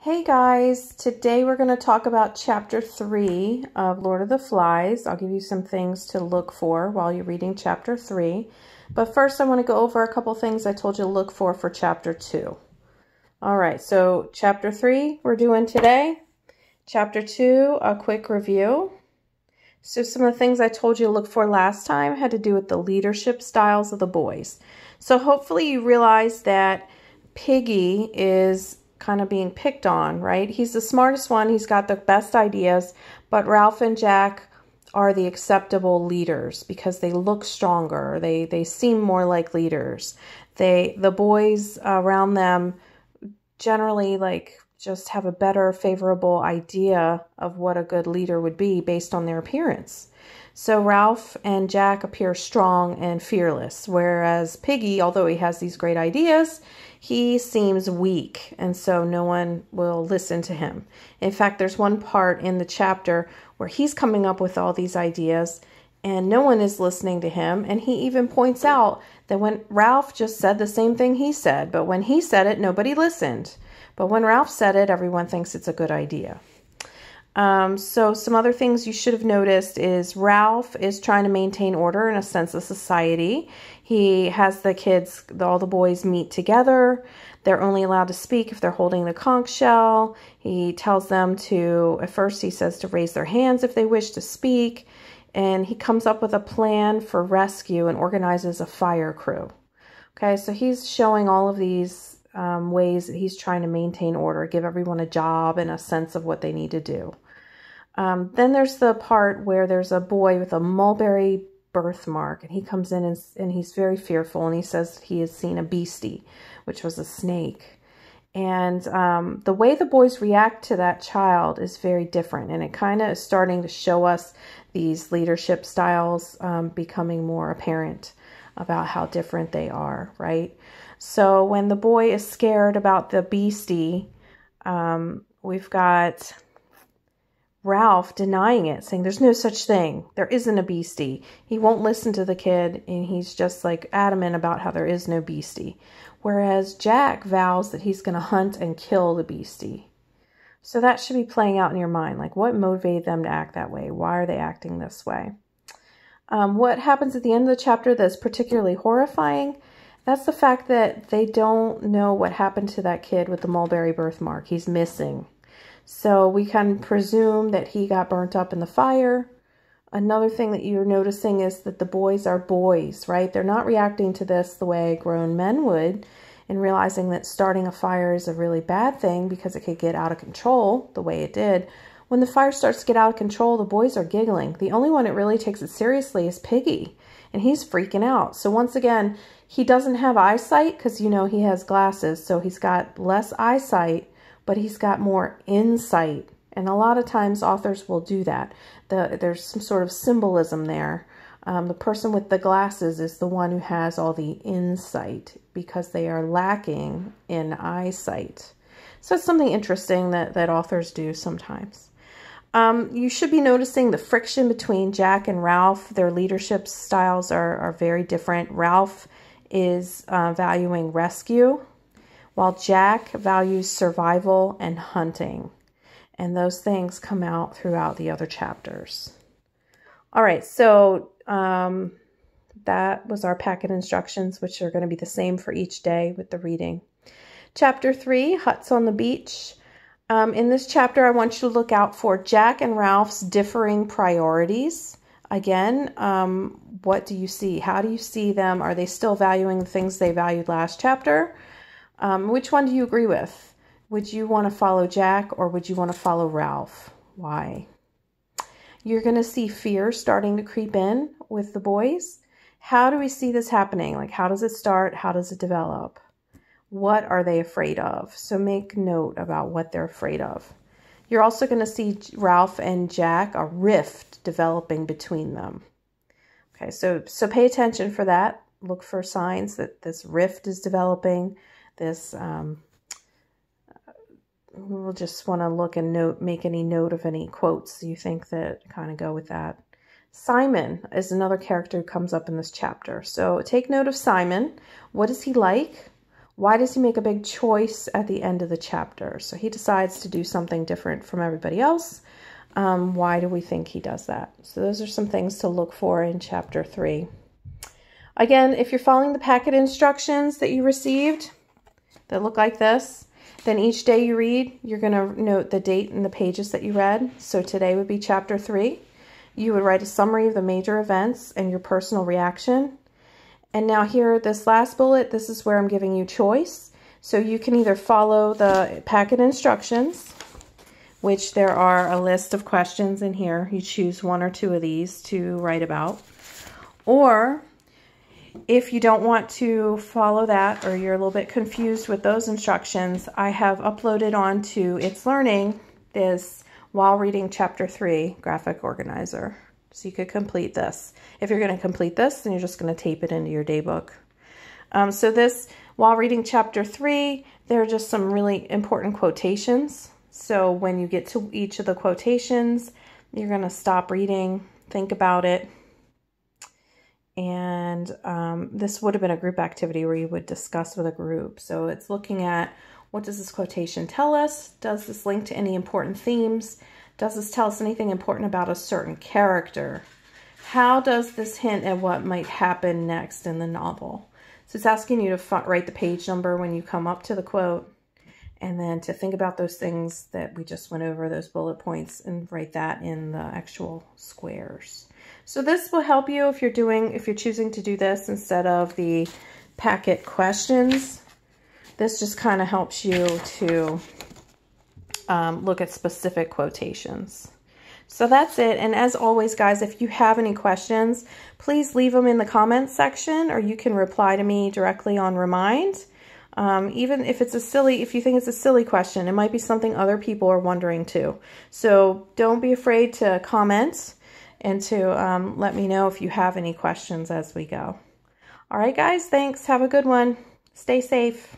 Hey guys, today we're going to talk about chapter 3 of Lord of the Flies. I'll give you some things to look for while you're reading chapter 3. But first I want to go over a couple things I told you to look for chapter 2. Alright, so chapter 3 we're doing today. Chapter 2, a quick review. So some of the things I told you to look for last time had to do with the leadership styles of the boys. So hopefully you realize that Piggy is kind of being picked on, right? He's the smartest one. He's got the best ideas, but Ralph and Jack are the acceptable leaders because they look stronger. They seem more like leaders. The boys around them generally just have a better favorable idea of what a good leader would be based on their appearance. So Ralph and Jack appear strong and fearless, whereas Piggy, although he has these great ideas, he seems weak, and so no one will listen to him. In fact, there's one part in the chapter where he's coming up with all these ideas, and no one is listening to him, and he even points out that when Ralph just said the same thing he said, but when he said it, nobody listened. But when Ralph said it, everyone thinks it's a good idea. So some other things you should have noticed is Ralph is trying to maintain order in a sense of society. He has the kids, all the boys meet together. They're only allowed to speak if they're holding the conch shell. He tells them to, at first he says to raise their hands if they wish to speak. And he comes up with a plan for rescue and organizes a fire crew. Okay, so he's showing all of these ways that he's trying to maintain order, give everyone a job and a sense of what they need to do. Then there's the part where there's a boy with a mulberry birthmark, and he comes in and he's very fearful, and he says he has seen a beastie, which was a snake. And the way the boys react to that child is very different, and it kind of is starting to show us these leadership styles becoming more apparent about how different they are, right? So when the boy is scared about the beastie, we've got Ralph denying it, saying there's no such thing. There isn't a beastie. He won't listen to the kid, and he's just adamant about how there is no beastie. Whereas Jack vows that he's going to hunt and kill the beastie. So that should be playing out in your mind. What motivated them to act that way? Why are they acting this way? What happens at the end of the chapter that's particularly horrifying? That's the fact that they don't know what happened to that kid with the mulberry birthmark. He's missing. So we can presume that he got burnt up in the fire. Another thing that you're noticing is that the boys are boys, right? They're not reacting to this the way grown men would, and realizing that starting a fire is a really bad thing because it could get out of control the way it did. When the fire starts to get out of control, the boys are giggling. The only one that really takes it seriously is Piggy, and he's freaking out. So once again, he doesn't have eyesight because, he has glasses, so he's got less eyesight, but he's got more insight. And a lot of times authors will do that. There's some sort of symbolism there. The person with the glasses is the one who has all the insight because they are lacking in eyesight. So it's something interesting that authors do sometimes. You should be noticing the friction between Jack and Ralph. Their leadership styles are very different. Ralph is valuing rescue, while Jack values survival and hunting. And those things come out throughout the other chapters. All right, so that was our packet instructions, which are going to be the same for each day with the reading. Chapter 3, Huts on the Beach. In this chapter, I want you to look out for Jack and Ralph's differing priorities. Again, what do you see? How do you see them? Are they still valuing the things they valued last chapter? Which one do you agree with? Would you want to follow Jack or would you want to follow Ralph? Why? You're going to see fear starting to creep in with the boys. How do we see this happening? How does it start? How does it develop? What are they afraid of? So make note about what they're afraid of. You're also going to see Ralph and Jack, a rift developing between them. Okay, so pay attention for that. Look for signs that this rift is developing. We'll just want to look and make any note of any quotes you think that kind of go with that. Simon is another character who comes up in this chapter. So take note of Simon. What is he like? why does he make a big choice at the end of the chapter? So he decides to do something different from everybody else. Why do we think he does that? So those are some things to look for in chapter 3. Again, if you're following the packet instructions that you received that look like this, then each day you read, you're going to note the date and the pages that you read. So today would be chapter 3. You would write a summary of the major events and your personal reaction. And now here, this last bullet, this is where I'm giving you choice. So you can either follow the packet instructions, which there are a list of questions in here. You choose 1 or 2 of these to write about. Or if you don't want to follow that, or you're a little bit confused with those instructions, I have uploaded onto It's Learning this While Reading Chapter 3 graphic organizer. So you could complete this. If you're going to complete this, then you're just going to tape it into your daybook. So this, while reading chapter 3, there are just some really important quotations. So when you get to each of the quotations, you're going to stop reading, think about it. And this would have been a group activity where you would discuss with a group. So it's looking at, what does this quotation tell us? Does this link to any important themes? Does this tell us anything important about a certain character? How does this hint at what might happen next in the novel? So it's asking you to write the page number when you come up to the quote, and then to think about those things that we just went over, those bullet points, and write that in the actual squares. So this will help you if you're choosing to do this instead of the packet questions. This just kind of helps you to look at specific quotations. So that's it. And as always, guys, if you have any questions, please leave them in the comments section, or you can reply to me directly on Remind. Even if if you think it's a silly question, it might be something other people are wondering too. So don't be afraid to comment and to let me know if you have any questions as we go. All right, guys, thanks. Have a good one. Stay safe.